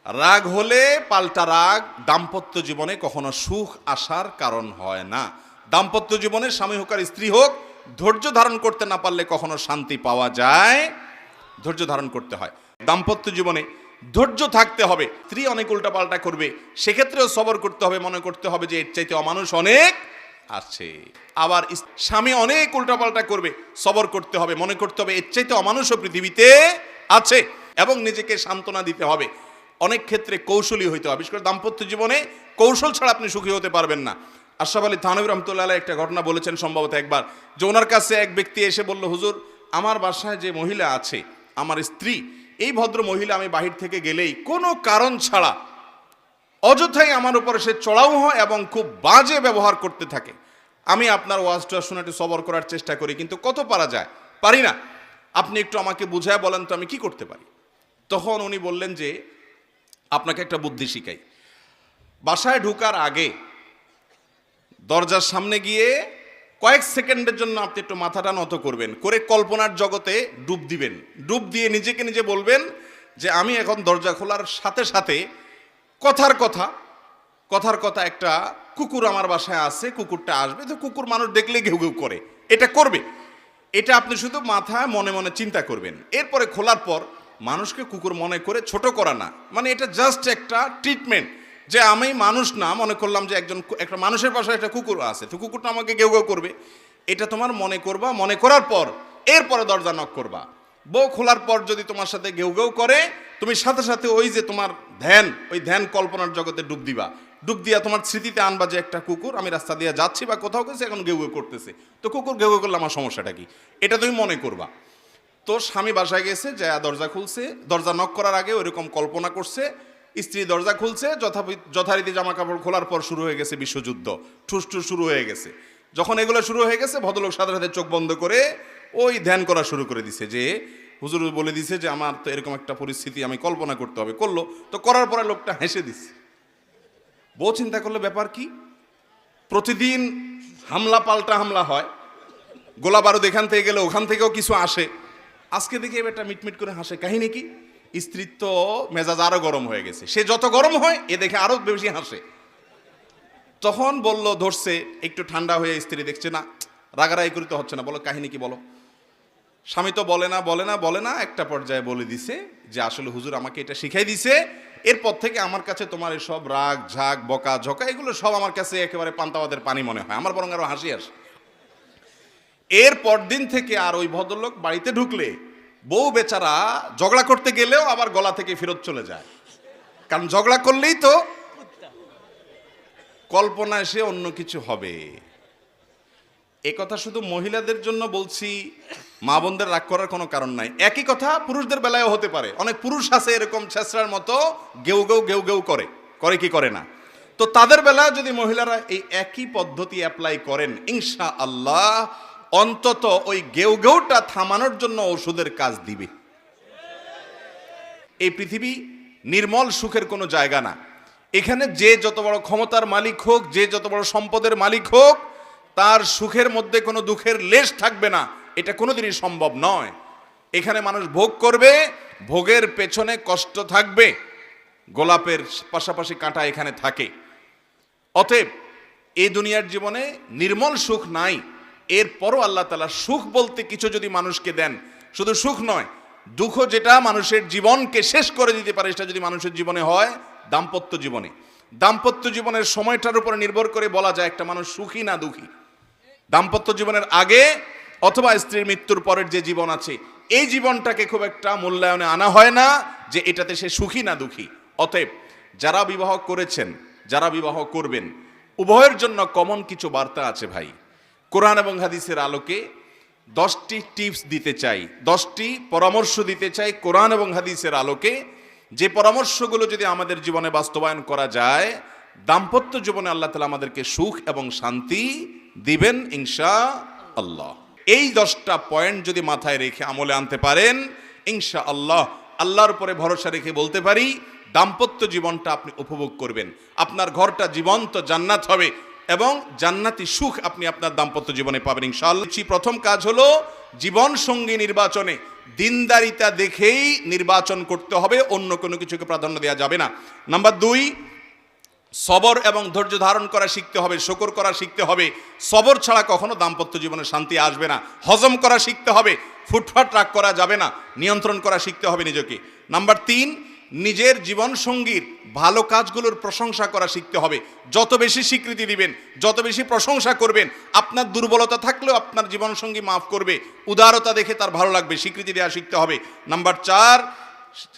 রাগ হলে পাল্টা রাগ দাম্পত্য জীবনে কখনো সুখ আসার কারণ হয় না। দাম্পত্য জীবনে স্বামী হোক আর স্ত্রী হোক, ধৈর্য ধারণ করতে না পারলে কখনো শান্তি পাওয়া যায়, ধৈর্য ধারণ করতে হয়। দাম্পত্য জীবনে ধৈর্য থাকতে হবে। স্ত্রী অনেক উল্টাপাল্টা করবে, সেক্ষেত্রেও সবর করতে হবে, মনে করতে হবে যে এর চাইতে অমানুষ অনেক আছে। আবার স্বামী অনেক উল্টাপাল্টা করবে, সবর করতে হবে, মনে করতে হবে এর চাইতে অমানুষও পৃথিবীতে আছে, এবং নিজেকে সান্ত্বনা দিতে হবে। অনেক ক্ষেত্রে কৌশলী হইতে হবে। বিশেষ করে দাম্পত্য জীবনে কৌশল ছাড়া আপনি সুখী হতে পারবেন না। আশরাফ আলী থানভী রহমতুল্লাহ আলাইহি একটা ঘটনা বলেছেন সম্ভবত একবার, যে ওনার কাছে এক ব্যক্তি এসে বলল, হুজুর আমার বাসায় যে মহিলা আছে, আমার স্ত্রী, এই ভদ্র মহিলা আমি বাহির থেকে গেলেই কোনো কারণ ছাড়া অযথাই আমার উপরে সে চড়াও হয় এবং খুব বাজে ব্যবহার করতে থাকে। আমি আপনার ওয়াজটা শুনে একটু সবর করার চেষ্টা করি, কিন্তু কত পারা যায়, পারি না। আপনি একটু আমাকে বুঝায় বলেন তো আমি কি করতে পারি। তখন উনি বললেন যে আপনাকে একটা বুদ্ধি শিখাই। বাসায় ঢোকার আগে দরজার সামনে গিয়ে কয়েক সেকেন্ডের জন্য আপনি একটু মাথাটা নত করবেন, করে কল্পনার জগতে ডুব দিবেন। ডুব দিয়ে নিজেকে নিজে বলবেন যে আমি এখন দরজা খোলার সাথে সাথে কথার কথা একটা কুকুর আমার বাসায় আছে, কুকুরটা আসবে, তো কুকুর মানুষ দেখলে ঘেউ ঘেউ করে, এটা করবে। এটা আপনি শুধু মাথায় মনে মনে চিন্তা করবেন। এরপরে খোলার পর মানুষকে কুকুর মনে করে ছোট করা না, মানে এটা জাস্ট একটা ট্রিটমেন্ট, যে আমি মানুষ না, মনে করলাম যে একটা মানুষের পাশে একটা কুকুর আছে, তো কুকুরটা আমাকে ঘেউ ঘেউ করবে, এটা তোমার মনে করবা। মনে করার পর এরপরে দরজা নক করবা। বউ খোলার পর যদি তোমার সাথে ঘেউ ঘেউ করে, তুমি সাথে সাথে ওই যে তোমার ওই ধ্যান কল্পনার জগতে ডুব দিবা। ডুব দিয়া তোমার স্মৃতিতে আনবা যে একটা কুকুর, আমি রাস্তা দিয়ে যাচ্ছি বা কোথাও গেছে, এখন ঘেউ ঘেউ করতেছে, তো কুকুর ঘেউ ঘেউ করলে আমার সমস্যাটা কি, এটা তুমি মনে করবা। তো স্বামী বাসায় গেছে, যা দরজা খুলছে, দরজা নক করার আগে ওইরকম কল্পনা করছে, স্ত্রী দরজা খুলছে, যথারীতি জামা কাপড় খোলার পর শুরু হয়ে গেছে বিশ্বযুদ্ধ, ঠুসঠুস শুরু হয়ে গেছে। যখন এগুলো শুরু হয়ে গেছে, ভদ্রলোক সাথে সাথে চোখ বন্ধ করে ওই ধ্যান করা শুরু করে দিছে, যে হুজুর বলে দিছে যে আমার তো এরকম একটা পরিস্থিতি আমি কল্পনা করতে হবে। করলো, তো করার পরে লোকটা হেসে দিচ্ছে। বউ চিন্তা করলে ব্যাপার কি, প্রতিদিন হামলা পাল্টা হামলা হয়, গোলা বারুদ এখান থেকে গেলে ওখান থেকেও কিছু আসে, আজকে দেখি এটা মিটমিট করে হাসে, কাহিনী কি? স্ত্রীর তো মেজাজ আরো গরম হয়ে গেছে, সে যত গরম হয় এ দেখে আরো বেশি হাসে। তখন বলল, ধরছে, একটু ঠান্ডা হয়ে স্ত্রী দেখছে না রাগারাগি করতে হচ্ছে না, বলো কাহিনী কি বলো। স্বামী তো বলে না, একটা পর্যায়ে বলে দিছে যে আসলে হুজুর আমাকে এটা শিখাই দিছে, এরপর থেকে আমার কাছে তোমার সব রাগ ঝাগ বকা ঝকা এগুলো সব আমার কাছে একেবারে পান্তাবাদের পানি মনে হয়, আমার বরং আরো হাসি আসে। এর পরদিন থেকে আর ওই ভদ্রলোক বাড়িতে ঢুকলে বউ বেচারা ঝগড়া করতে গেলেও আবার গলা থেকে ফেরত চলে যায়, কারণ ঝগড়া করলেই তো কল্পনায় সে অন্য কিছু হবে। এ কথা শুধু মহিলাদের জন্য বলছি, মা বোনদের রাগ করার কোনো কারণ নাই। একই কথা পুরুষদের বেলায়ও হতে পারে। অনেক পুরুষ আছে এরকম ছেঁচড়ার মতো গেউ গেউ করে কি করে না, তো তাদের বেলায় যদি মহিলারা এই একই পদ্ধতি অ্যাপ্লাই করেন, ইনশাআল্লাহ অন্তত ওই গেউ গেউটা থামানোর জন্য ওষুধের কাজ দিবে। এই পৃথিবী নির্মল সুখের কোনো জায়গা না। এখানে যে যত বড় ক্ষমতার মালিক হোক, যে যত বড় সম্পদের মালিক হোক, তার সুখের মধ্যে কোনো দুঃখের লেশ থাকবে না, এটা কোনোদিনই সম্ভব নয়। এখানে মানুষ ভোগ করবে, ভোগের পেছনে কষ্ট থাকবে, গোলাপের পাশাপাশি কাঁটা এখানে থাকে। অতএব এই দুনিয়ার জীবনে নির্মল সুখ নাই। এরপরও আল্লাহ তাআলা সুখ বলতে কিছু যদি মানুষকে দেন, শুধু সুখ নয়, দুঃখ যেটা মানুষের জীবনকে শেষ করে দিতে পারে, সেটা যদি মানুষের জীবনে হয় দাম্পত্য জীবনে। দাম্পত্য জীবনের সময়টার উপরে নির্ভর করে বলা যায় একটা মানুষ সুখী না দুঃখী। দাম্পত্য জীবনের আগে অথবা স্ত্রীর মৃত্যুর পরের যে জীবন আছে, এই জীবনটাকে খুব একটা মূল্যায়নে আনা হয় না যে এটাতে সে সুখী না দুঃখী। অতএব যারা বিবাহ করেছেন, যারা বিবাহ করবেন, উভয়ের জন্য কমন কিছু বার্তা আছে ভাই। কোরআন এবং হাদিসের আলোকে 10টি টিপস দিতে চাই, 10টি পরামর্শ দিতে চাই কোরআন এবং হাদিসের আলোকে, যে পরামর্শগুলো যদি আমাদের জীবনে বাস্তবায়ন করা যায়, দাম্পত্য জীবনে আল্লাহ তাআলা আমাদেরকে সুখ এবং শান্তি দিবেন ইনশাআল্লাহ। এই 10টা পয়েন্ট যদি মাথায় রেখে আমলে আনতে পারেন, ইনশাআল্লাহ আল্লাহর উপরে ভরসা রেখে বলতে পারি দাম্পত্য জীবনটা আপনি উপভোগ করবেন, আপনার ঘরটা জীবন্ত জান্নাত হবে। এবং জান্নাতি সুখ আপনি আপনার দাম্পত্য জীবনে পাবেন ইনশাআল্লাহ। প্রথম কাজ হলো জীবন সঙ্গী নির্বাচনে দিনদারিতা দেখেই নির্বাচন করতে হবে, অন্য কোনো কিছুকে প্রাধান্য দেওয়া যাবে না। নাম্বার 2, সবর এবং ধৈর্য ধারণ করা শিখতে হবে, শুকর করা শিখতে হবে। সবর ছাড়া কখনো দাম্পত্য জীবনে শান্তি আসবে না। হজম করা শিখতে হবে, ফুটফাট রাগ করা যাবে না, নিয়ন্ত্রণ করা শিখতে হবে নিজেকে। নাম্বার 3, নিজের জীবন সঙ্গীর ভালো কাজগুলোর প্রশংসা করা শিখতে হবে। যত বেশি স্বীকৃতি দিবেন, যত বেশি প্রশংসা করবেন, আপনার দুর্বলতা থাকলেও আপনার জীবন সঙ্গী মাফ করবে। উদারতা দেখে তার ভালো লাগবে, স্বীকৃতি দেওয়া শিখতে হবে। নাম্বার 4,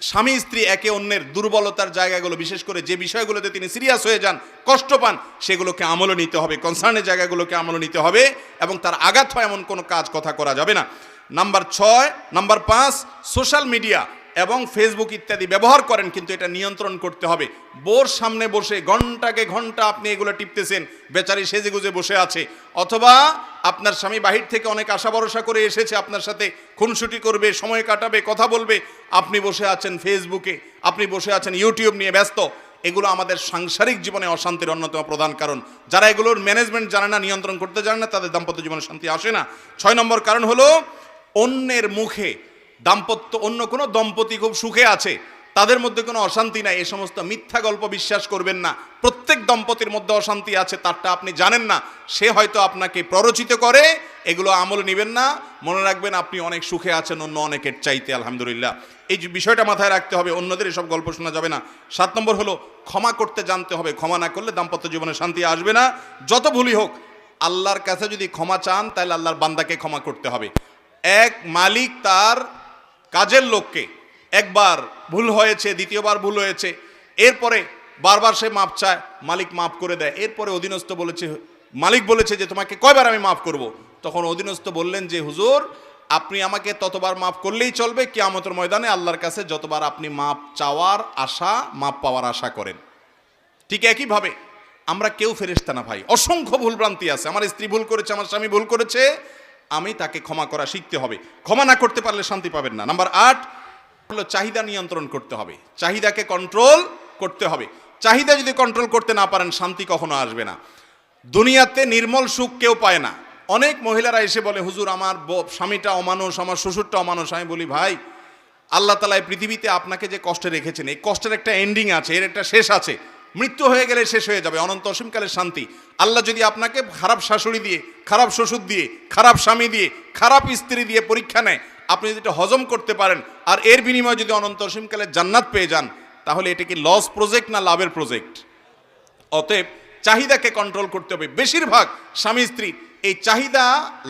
স্বামী স্ত্রী একে অন্যের দুর্বলতার জায়গাগুলো, বিশেষ করে যে বিষয়গুলোতে তিনি সিরিয়াস হয়ে যান, কষ্ট পান, সেগুলোকে আমলে নিতে হবে, কনসার্নের জায়গাগুলোকে আমলে নিতে হবে এবং তার আঘাত হয় এমন কোনো কাজ কথা করা যাবে না। নাম্বার 5, সোশ্যাল মিডিয়া এবং ফেসবুক ইত্যাদি ব্যবহার করেন, কিন্তু এটা নিয়ন্ত্রণ করতে হবে। বোর সামনে বসে ঘন্টাকে ঘন্টা আপনি এগুলো টিপতেছেন, বেচারি সেজেগুজে বসে আছে, অথবা আপনার স্বামী বাহির থেকে অনেক আশা ভরসা করে এসেছে, আপনার সাথে খুনসুটি করবে, সময় কাটাবে, কথা বলবে, আপনি বসে আছেন ফেসবুকে, আপনি বসে আছেন ইউটিউব নিয়ে ব্যস্ত। এগুলো আমাদের সাংসারিক জীবনে অশান্তির অন্যতম প্রধান কারণ। যারা এগুলোর ম্যানেজমেন্ট জানে না, নিয়ন্ত্রণ করতে জানে না, তাদের দাম্পত্য জীবনে শান্তি আসে না। 6 নম্বর কারণ হলো অন্যের মুখে অন্য কোনো দম্পতি খুব সুখে আছে, তাদের মধ্যে কোনো অশান্তি নাই, এ সমস্ত মিথ্যা গল্প বিশ্বাস করবেন না। প্রত্যেক দম্পতির মধ্যে অশান্তি আছে, তারটা আপনি জানেন না, সে হয়তো আপনাকে প্ররোচিত করে, এগুলো আমল নেবেন না। মনে রাখবেন আপনি অনেক সুখে আছেন অন্য অনেকের চাইতে, আলহামদুলিল্লাহ। এই যে বিষয়টা মাথায় রাখতে হবে, অন্যদের এসব গল্প শোনা যাবে না। 7 নম্বর হলো ক্ষমা করতে জানতে হবে। ক্ষমা না করলে দাম্পত্য জীবনে শান্তি আসবে না। যত ভুলই হোক, আল্লাহর কাছে যদি ক্ষমা চান, তাহলে আল্লাহর বান্দাকে ক্ষমা করতে হবে। এক মালিক তার কাজের লোককে একবার ভুল হয়েছে, দ্বিতীয়বার ভুল হয়েছে, এরপরে বারবার সে মাপ চায়, মালিক মাফ করে দেয়। এরপরে অধীনস্থ মালিক বলেছে যে তোমাকে কয়বার আমি মাফ করব? তখন অধীনস্থ বললেন যে হুজুর, আপনি আমাকে ততবার মাফ করলেই চলবে, কিয়ামতের ময়দানে আল্লাহর কাছে যতবার আপনি মাপ চাওয়ার আশা, মাপ পাওয়ার আশা করেন। ঠিক একইভাবে আমরা কেউ ফেরেশতা না ভাই, অসংখ্য ভুলভ্রান্তি আছে। আমার স্ত্রী ভুল করেছে, আমার স্বামী ভুল করেছে, আমি তাকে ক্ষমা করা শিখতে হবে। ক্ষমা না করতে পারলে শান্তি পাবেন না। নাম্বার 8 হলো চাহিদা নিয়ন্ত্রণ করতে হবে, চাহিদাকে কন্ট্রোল করতে হবে। চাহিদা যদি কন্ট্রোল করতে না পারেন, শান্তি কখনো আসবে না। দুনিয়াতে নির্মল সুখ কেউ পায় না। অনেক মহিলারা এসে বলে হুজুর আমার স্বামীটা অমানুষ, আমার শ্বশুরটা অমানুষ। আমি বলি ভাই, আল্লাহ তাআলা এই পৃথিবীতে আপনাকে যে কষ্টে রেখেছেন, এই কষ্টের একটা এন্ডিং আছে, এর একটা শেষ আছে। মৃত্যু হয়ে গেলে শেষ হয়ে যাবে, অনন্ত অসীমকালের শান্তি। আল্লাহ যদি আপনাকে খারাপ শাশুড়ি দিয়ে, খারাপ শ্বশুর দিয়ে, খারাপ স্বামী দিয়ে, খারাপ স্ত্রী দিয়ে পরীক্ষা নেয়, আপনি যদি এটা হজম করতে পারেন আর এর বিনিময়ে যদি অনন্ত অসীমকালের জান্নাত পেয়ে যান, তাহলে এটা কি লস প্রজেক্ট না লাভের প্রজেক্ট? অতএব চাহিদাকে কন্ট্রোল করতে হবে। বেশিরভাগ স্বামী স্ত্রী এই চাহিদা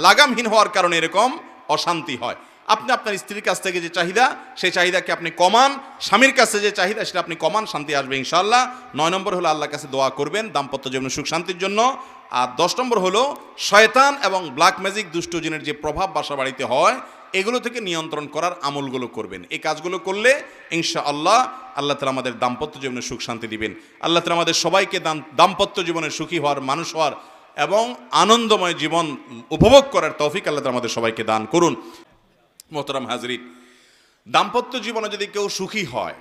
লাগামহীন হওয়ার কারণে এরকম অশান্তি হয়। আপনি আপনার স্ত্রীর কাছ থেকে যে চাহিদা, সেই চাহিদাকে আপনি কমান, স্বামীর কাছে যে চাহিদা সেটা আপনি কমান, শান্তি আসবে ইনশাআল্লাহ। 9 নম্বর হলো আল্লাহর কাছে দোয়া করবেন দাম্পত্য জীবনে সুখ শান্তির জন্য। আর 10 নম্বর হলো শয়তান এবং ব্ল্যাক ম্যাজিক, দুষ্ট জিনের যে প্রভাব বাসা বাড়িতে হয়, এগুলো থেকে নিয়ন্ত্রণ করার আমলগুলো করবেন। এই কাজগুলো করলে ইনশাআল্লাহ আল্লাহ তাআলা আমাদের দাম্পত্য জীবনে সুখ শান্তি দিবেন। আল্লাহ তাআলা আমাদের সবাইকে দাম্পত্য জীবনে সুখী হওয়ার, মানুষ হওয়ার এবং আনন্দময় জীবন উপভোগ করার তৌফিক আল্লাহ তাআলা আমাদের সবাইকে দান করুন। মোহতারাম হাজরিন, দাম্পত্য জীবনে যদি কেউ সুখী হয়,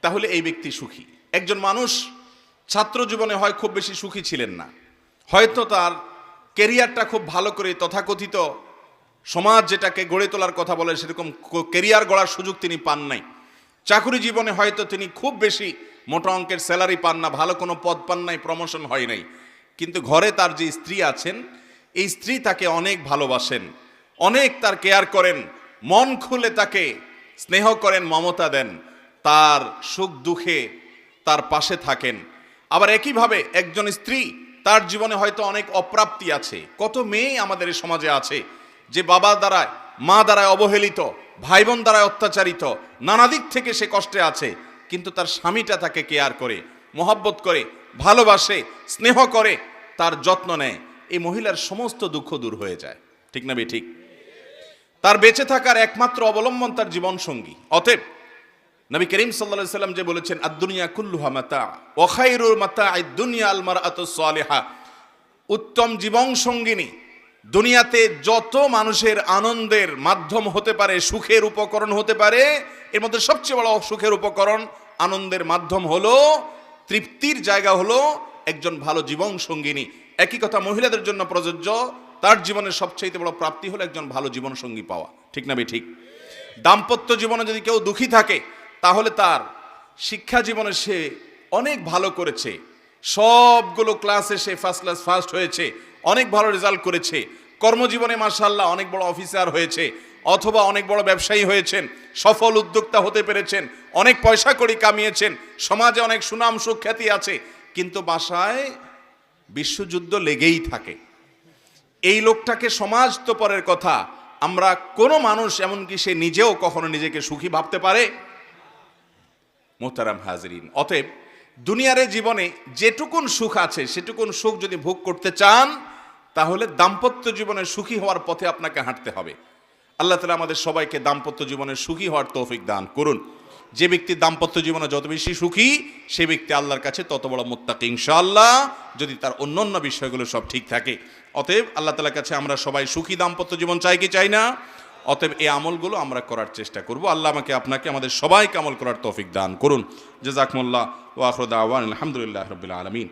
তাহলে এই ব্যক্তি সুখী। একজন মানুষ ছাত্র জীবনে হয় খুব বেশি সুখী ছিলেন না, হয়তো তার কেরিয়ারটা খুব ভালো করে তথাকথিত সমাজ যেটাকে গড়ে তোলার কথা বলে সেরকম কেরিয়ার গড়ার সুযোগ তিনি পান নাই। চাকরি জীবনে হয়তো তিনি খুব বেশি মোটা অঙ্কের স্যালারি পান না, ভালো কোনো পদ পান নাই, প্রমোশন হয় নাই। কিন্তু ঘরে তার যে স্ত্রী আছেন, এই স্ত্রী তাকে অনেক ভালোবাসেন, অনেক তার কেয়ার করেন, মন খুলে তাকে স্নেহ করেন, মমতা দেন, তার সুখ দুঃখে তার পাশে থাকেন। আবার একইভাবে একজন স্ত্রী, তার জীবনে হয়তো অনেক অপ্রাপ্তি আছে। কত মেয়ে আমাদের এই সমাজে আছে যে বাবা দ্বারায়, মা দ্বারায় অবহেলিত, ভাই বোন দ্বারায় অত্যাচারিত, নানা দিক থেকে সে কষ্টে আছে, কিন্তু তার স্বামীটা তাকে কেয়ার করে, মহব্বত করে, ভালোবাসে, স্নেহ করে, তার যত্ন নেয়। এই মহিলার সমস্ত দুঃখ দূর হয়ে যায়। ঠিক না ঠিক? তার বেঁচে থাকার একমাত্র অবলম্বন তার জীবন সঙ্গী। অতএব নবী করিম সাল্লাল্লাহু আলাইহি সাল্লাম যে বলেছেন, আদ-দুনিয়া কুল্লুহা মাতা ওয়া খায়রুল মাতা'আদ দুনিয়া আল মারআতুস সালিহা, উত্তম জীবন সঙ্গিনী দুনিয়াতে যত মানুষের আনন্দের মাধ্যম হতে পারে, সুখের উপকরণ হতে পারে, এর মধ্যে সবচেয়ে বড় সুখের উপকরণ, আনন্দের মাধ্যম হলো, তৃপ্তির জায়গা হলো একজন ভালো জীবন সঙ্গিনী। একই কথা মহিলাদের জন্য প্রযোজ্য। তার জীবনের সবচেয়ে বড় প্রাপ্তি হলো একজন ভালো জীবনসঙ্গী পাওয়া, ঠিক না ঠিক? দাম্পত্য জীবনে যদি কেউ দুঃখী থাকে তাহলে তার শিক্ষা জীবনে সে অনেক ভালো করেছে, সবগুলো ক্লাসে সে ফার্স্ট ক্লাস ফার্স্ট হয়েছে, অনেক ভালো রেজাল্ট করেছে, কর্মজীবনে মাশাআল্লাহ অনেক বড় অফিসার হয়েছে, অথবা অনেক বড় ব্যবসায়ী হয়েছেন, সফল উদ্যোক্তা হতে পেরেছেন, অনেক পয়সা কড়ি কামিয়েছেন, সমাজে অনেক সুনাম সুখ্যাতি আছে, কিন্তু বাসায় বিশ্বযুদ্ধ লেগেই থাকে। এই লোকটাকে সমাজ তো পরের কথা, আমরা কোনো মানুষ এমনকি সে নিজেও কখনো নিজেকে সুখী ভাবতে পারে? মোহতারাম হাজরিন, অতএব দুনিয়ার জীবনে যেটুকুন সুখ আছে সেটুকুন সুখ যদি ভোগ করতে চান তাহলে দাম্পত্য জীবনে সুখী হওয়ার পথে আপনাকে হাঁটতে হবে। আল্লাহ তাআলা আমাদের সবাইকে দাম্পত্য জীবনে সুখী হওয়ার তৌফিক দান করুন। যে ব্যক্তি দাম্পত্য জীবনে যত বেশি সুখী সে ব্যক্তি আল্লাহর কাছে তত বড় মুত্তাকি ইনশাআল্লাহ, যদি তার অন্যান্য বিষয়গুলো সব ঠিক থাকে। অতএব আল্লাহ তাআলার কাছে আমরা সবাই সুখী দাম্পত্য জীবন চাই কি চাই না? অতএব এই আমলগুলো আমরা করার চেষ্টা করব। আল্লাহ আমাকে আপনাকে আমাদের সবাইকে আমল করার তৌফিক দান করুন। জাযাকুমুল্লাহ ওয়া আখিরু দাওয়ানা আলহামদুলিল্লাহি রাব্বিল আলামিন।